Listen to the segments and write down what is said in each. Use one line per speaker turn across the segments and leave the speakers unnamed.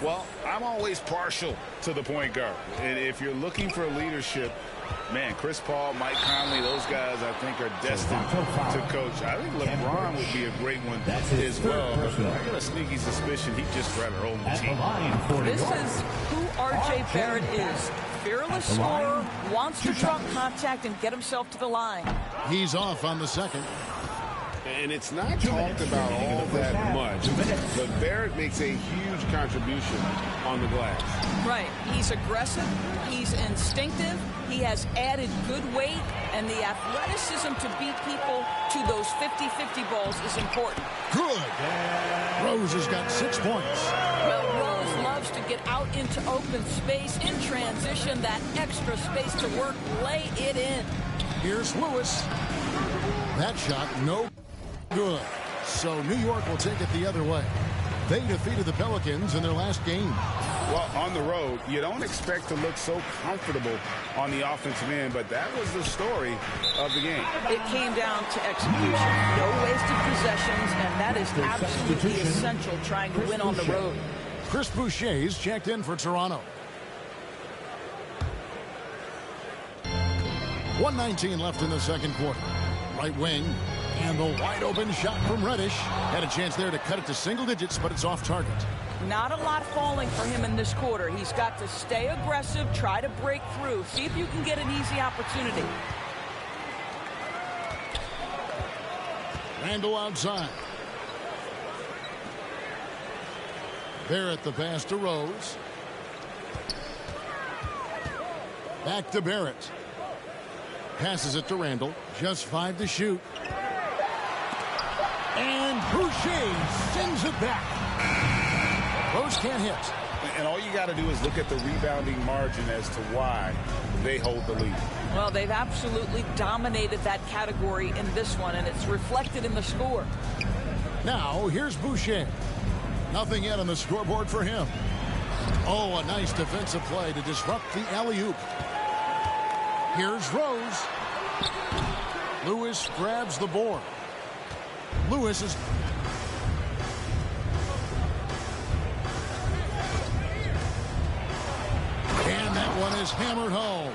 Well, I'm always partial to the point guard. And if you're looking for leadership, man, Chris Paul, Mike Conley, those guys I think are destined to coach. I think LeBron would be a great one as well. But I got a sneaky suspicion he'd just rather own the team.
This is who R.J. Barrett is. Fearless scorer, wants to drop contact and get himself to the line.
He's off on the second.
And it's not talked about all that much, but Barrett makes a huge contribution on the glass.
Right. He's aggressive. He's instinctive. He has added good weight, and the athleticism to beat people to those 50-50 balls is important.
Good. Rose has got 6 points.
Well, Rose loves to get out into open space in transition, that extra space to work, lay it in.
Here's Lewis. That shot, no good. So New York will take it the other way. They defeated the Pelicans in their last game.
Well, on the road, you don't expect to look so comfortable on the offensive end, but that was the story of the game.
It came down to execution. No wasted possessions, and that is absolutely essential trying to win on the road.
Chris Boucher's checked in for Toronto. 1:19 left in the second quarter. Right wing. And the wide open shot from Reddish. Had a chance there to cut it to single digits, but it's off target.
Not a lot falling for him in this quarter. He's got to stay aggressive, try to break through. See if you can get an easy opportunity.
Randall outside. Barrett the pass to Rose. Back to Barrett. Passes it to Randall. Just 5 to shoot. And Boucher sends it back. Rose can't hit.
And all you got to do is look at the rebounding margin as to why they hold the lead.
Well, they've absolutely dominated that category in this one, and it's reflected in the score.
Now, here's Boucher. Nothing yet on the scoreboard for him. Oh, a nice defensive play to disrupt the alley-oop. Here's Rose. Lewis grabs the board. Lewis is... And that one is hammered home.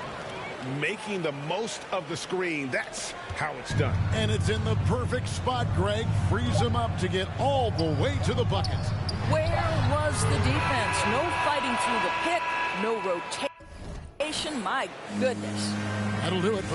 Making the most of the screen. That's how it's done.
And it's in the perfect spot, Greg. Frees him up to get all the way to the bucket.
Where was the defense? No fighting through the pick. No rotation. My goodness.
That'll do it.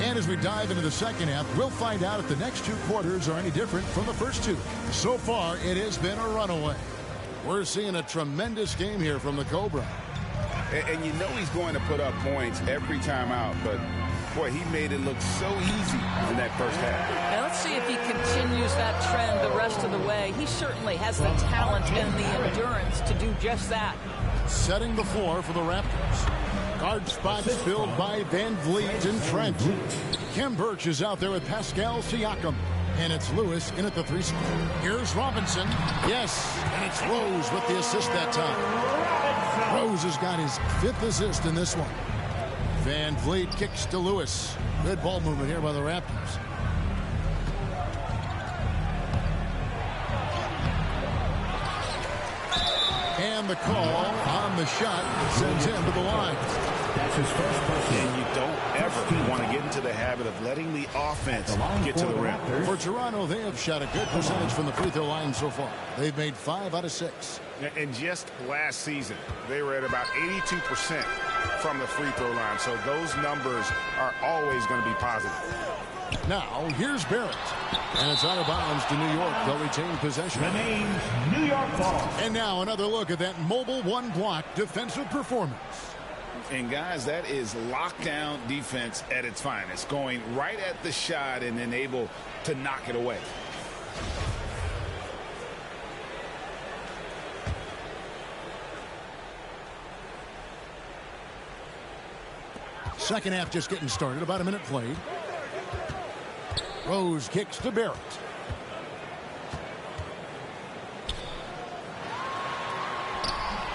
And as we dive into the second half, we'll find out if the next 2 quarters are any different from the first 2. So far, it has been a runaway. We're seeing a tremendous game here from the Cobra.
And you know he's going to put up points every time out, but boy, he made it look so easy in that first half.
Now let's see if he continues that trend the rest of the way. He certainly has the talent and the endurance to do just that.
Setting the floor for the Raptors. Guard spots filled by Van Vliet and Trent. Kem Birch is out there with Pascal Siakam. And it's Lewis in at the 3 spot. Here's Robinson. Yes, and it's Rose with the assist that time. Rose has got his 5th assist in this one. Van Vliet kicks to Lewis. Good ball movement here by the Raptors. And the call on the shot sends him to the line.
That's his first person. And you don't ever want to get into the habit of letting the offense get to the rim.
For Toronto, they have shot a good percentage from the free throw line so far. They've made 5 out of 6.
And just last season, they were at about 82% from the free throw line. So those numbers are always going to be positive.
Now, here's Barrett. And it's out of bounds to New York. They'll retain possession.
The name's New York ball.
And now another look at that mobile one-block defensive performance.
And, guys, that is lockdown defense at its finest. Going right at the shot and then able to knock it away.
Second half just getting started. About a minute played. Rose kicks to Barrett.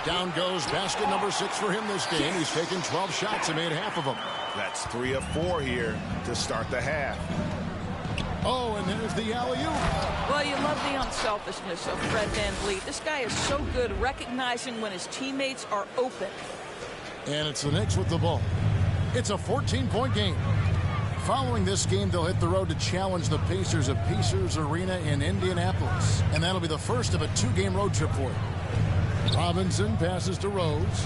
Down goes basket number 6 for him this game. He's taken 12 shots and made half of them.
That's 3 of 4 here to start the half.
Oh, and there's the alley-oop.
Well, you love the unselfishness of Fred VanVleet. This guy is so good recognizing when his teammates are open.
And it's the Knicks with the ball. It's a 14-point game. Following this game, they'll hit the road to challenge the Pacers at Pacers Arena in Indianapolis. And that'll be the first of a 2-game road trip for him. Robinson passes to Rose.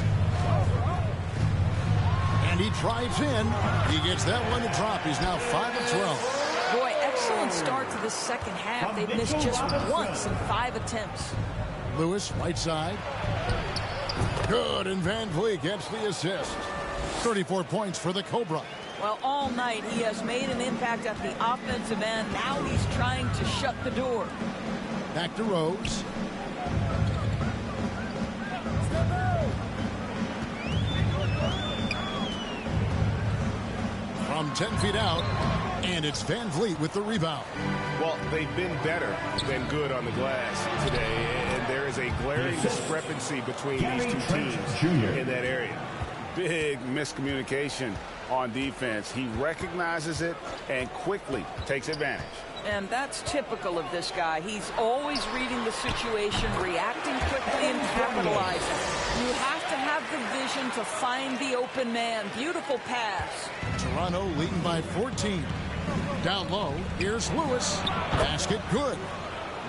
And he drives in. He gets that one to drop. He's now 5 of 12.
Boy, excellent start to the second half. They've missed just once in 5 attempts.
Lewis, right side. Good, and VanVleet gets the assist. 34 points for the Cobra.
Well, all night he has made an impact at the offensive end. Now he's trying to shut the door.
Back to Rose. From 10 feet out, and it's VanVleet with the rebound.
Well, they've been better than good on the glass today, and there is a glaring discrepancy between these two teams in that area. Big miscommunication on defense. He recognizes it and quickly takes advantage.
And that's typical of this guy. He's always reading the situation, reacting quickly, and capitalizing. You have to have the vision to find the open man. Beautiful pass.
Toronto leading by 14. Down low, here's Lewis. Basket good.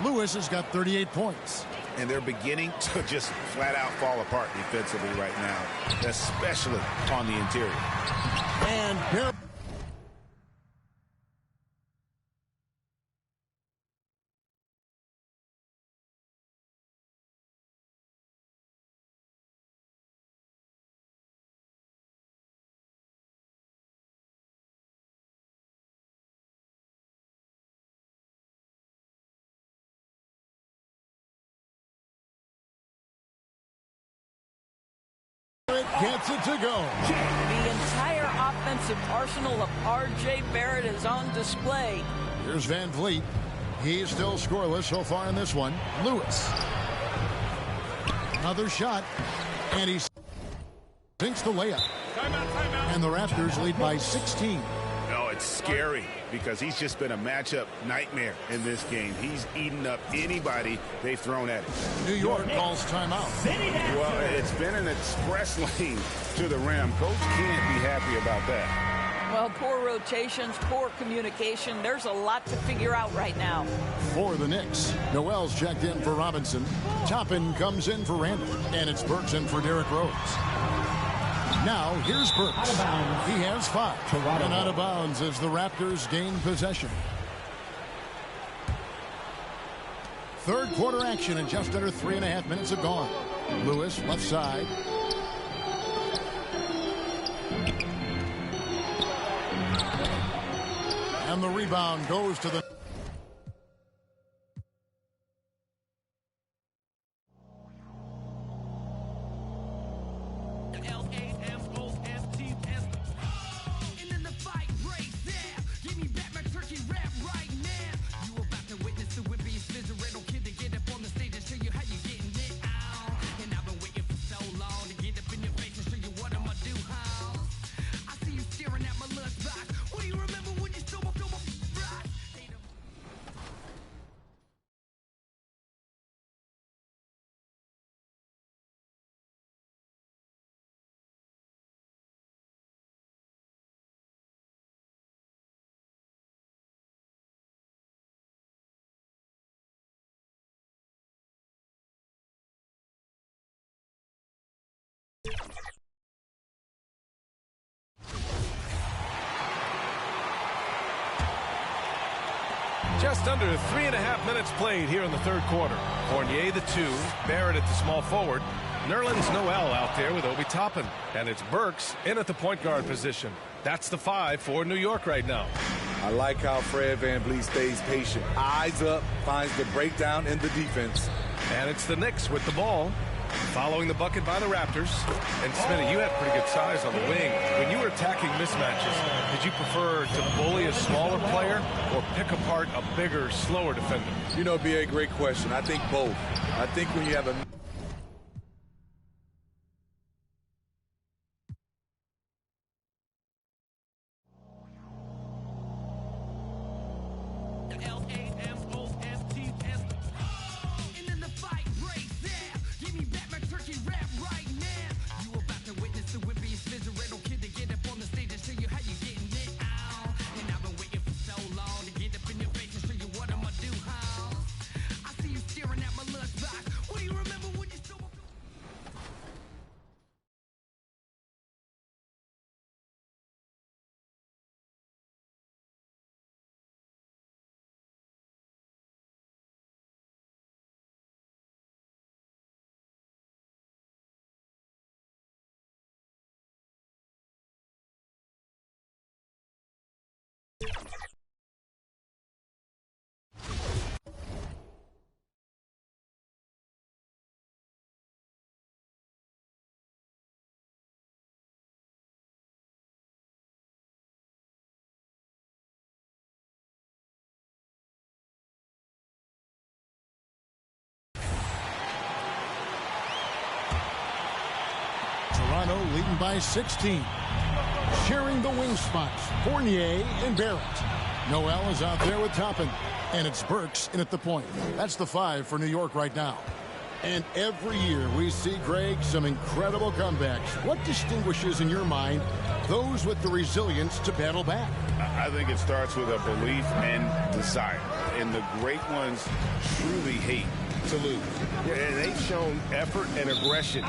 Lewis has got 38 points.
And they're beginning to just flat out fall apart defensively right now, especially on the interior.
And here. Gets it to go.
The entire offensive arsenal of R.J. Barrett is on display.
Here's VanVleet. He's still scoreless so far in this one. Lewis. Another shot. And he sinks the layup. And the Raptors lead by 16.
No, it's scary because he's just been a matchup nightmare in this game. He's eaten up anybody they've thrown at him.
New York calls timeout.
Well, it's been an express lane to the rim. Coach can't be happy about that.
Well, poor rotations, poor communication. There's a lot to figure out right now.
For the Knicks, Noel's checked in for Robinson. Toppin comes in for Randall. And it's Burks in for Derrick Rose. Now, here's Burks. He has 5. And out of bounds as the Raptors gain possession. Third quarter action and just under 3.5 minutes have gone. Lewis, left side. And the rebound goes to the...
Just under 3.5 minutes played here in the third quarter. Fournier the 2, Barrett at the small forward, Nerlens Noel out there with Obi Toppin, and it's Burks in at the point guard position. That's the 5 for New York right now.
I like how Fred VanVleet stays patient. Eyes up, finds the breakdown in the defense.
And it's the Knicks with the ball. Following the bucket by the Raptors. And Smitty, you had pretty good size on the wing. When you were attacking mismatches, did you prefer to bully a smaller player or pick apart a bigger, slower defender?
You know, B.A., great question. I think both. I think when you have a
Toronto leading by 16. Sharing the wing spots, Fournier and Barrett. Noel is out there with Toppin. And it's Burks in at the point. That's the 5 for New York right now. And every year we see, Greg, some incredible comebacks. What distinguishes, in your mind, those with the resilience to battle back?
I think it starts with a belief and desire. And the great ones truly hate to lose.
Yeah, and they've shown effort and aggression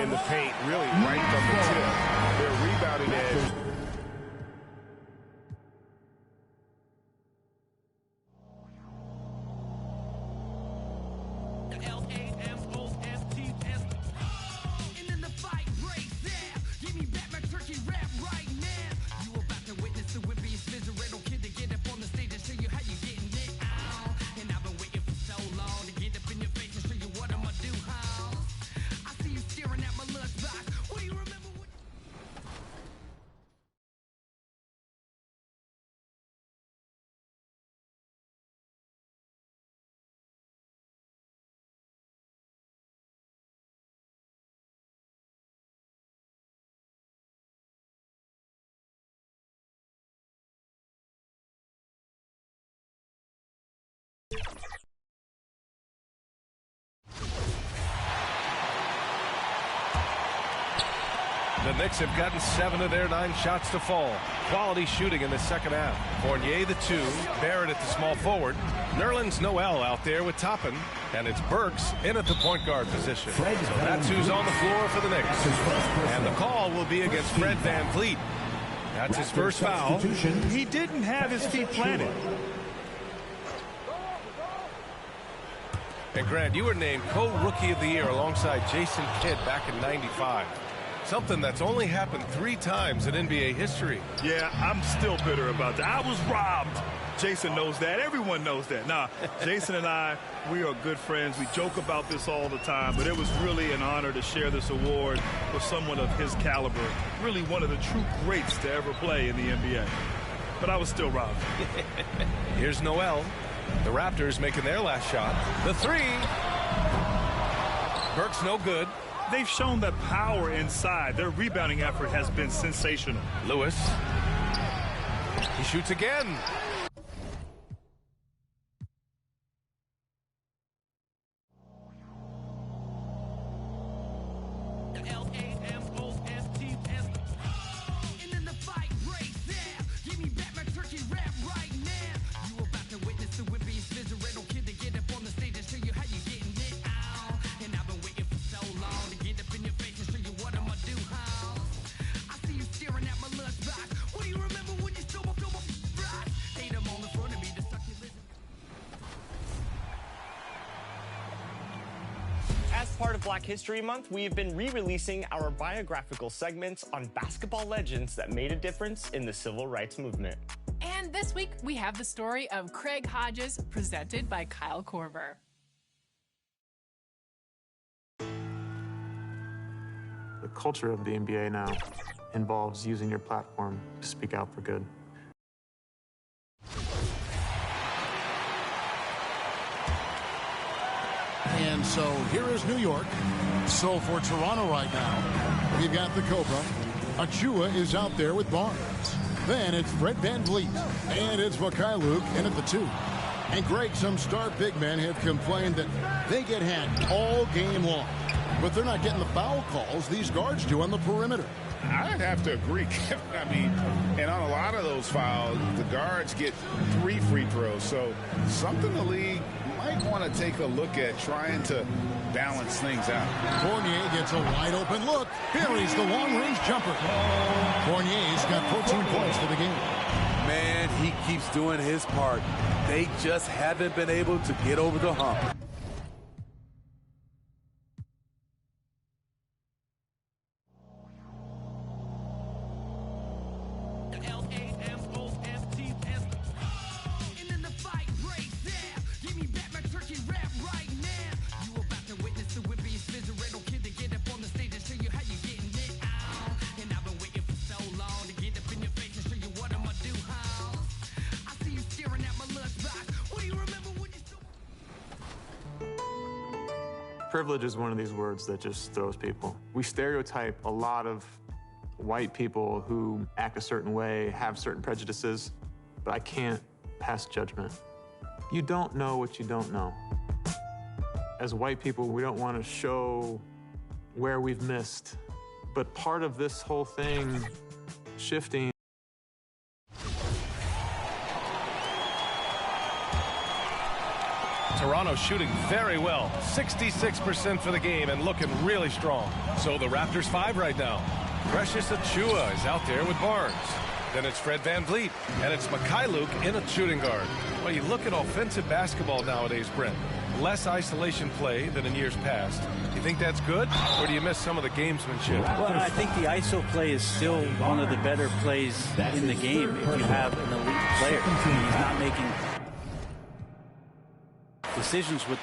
in the paint, really right from the tip. Their rebounding edge.
The Knicks have gotten 7 of their 9 shots to fall. Quality shooting in the second half. Fournier the 2, Barrett at the small forward. Nerlens Noel out there with Toppin, and it's Burks in at the point guard position. So that's who's on the floor for the Knicks. And the call will be against Fred VanVleet. That's his first foul.
He didn't have his feet planted.
And Grant, you were named co-rookie of the year alongside Jason Kidd back in '95. Something that's only happened 3 times in NBA history.
Yeah, I'm still bitter about that. I was robbed. Jason knows that. Everyone knows that. Nah, Jason and I, we are good friends. We joke about this all the time, but it was really an honor to share this award with someone of his caliber. Really one of the true greats to ever play in the NBA. But I was still robbed.
Here's Noel. The Raptors making their last shot. The 3. Burks no good.
They've shown that power inside. Their rebounding effort has been sensational.
Lewis. He shoots again.
Part of Black History Month, we have been re-releasing our biographical segments on basketball legends that made a difference in the civil rights movement.
And this week, we have the story of Craig Hodges, presented by Kyle Korver.
The culture of the NBA now involves using your platform to speak out for good.
And so here is New York. So for Toronto right now, we've got the Cobra. Achua is out there with Barnes. Then it's Fred VanVleet. And it's Mikhailuk in at the 2. And Greg, some star big men have complained that they get hacked all game long. But they're not getting the foul calls these guards do on the perimeter.
I'd have to agree, Kevin. I mean, and on a lot of those fouls, the guards get 3 free throws. So something the league might want to take a look at, trying to balance things out.
Fournier gets a wide open look. Buries the long-range jumper. Fournier's got 14 points for the game.
Man, he keeps doing his part. They just haven't been able to get over the hump.
Privilege is one of these words that just throws people. We stereotype a lot of white people who act a certain way, have certain prejudices, but I can't pass judgment. You don't know what you don't know. As white people, we don't want to show where we've missed, but part of this whole thing shifting.
Toronto shooting very well, 66% for the game and looking really strong. So the Raptors 5 right now. Precious Achiuwa is out there with Barnes. Then it's Fred VanVleet, and it's Mikhailuk in a shooting guard. Well, you look at offensive basketball nowadays, Brent. Less isolation play than in years past. You think that's good, or do you miss some of the gamesmanship?
Well, I think the ISO play is still one of the better plays in the game if you have an elite player. He's not making decisions with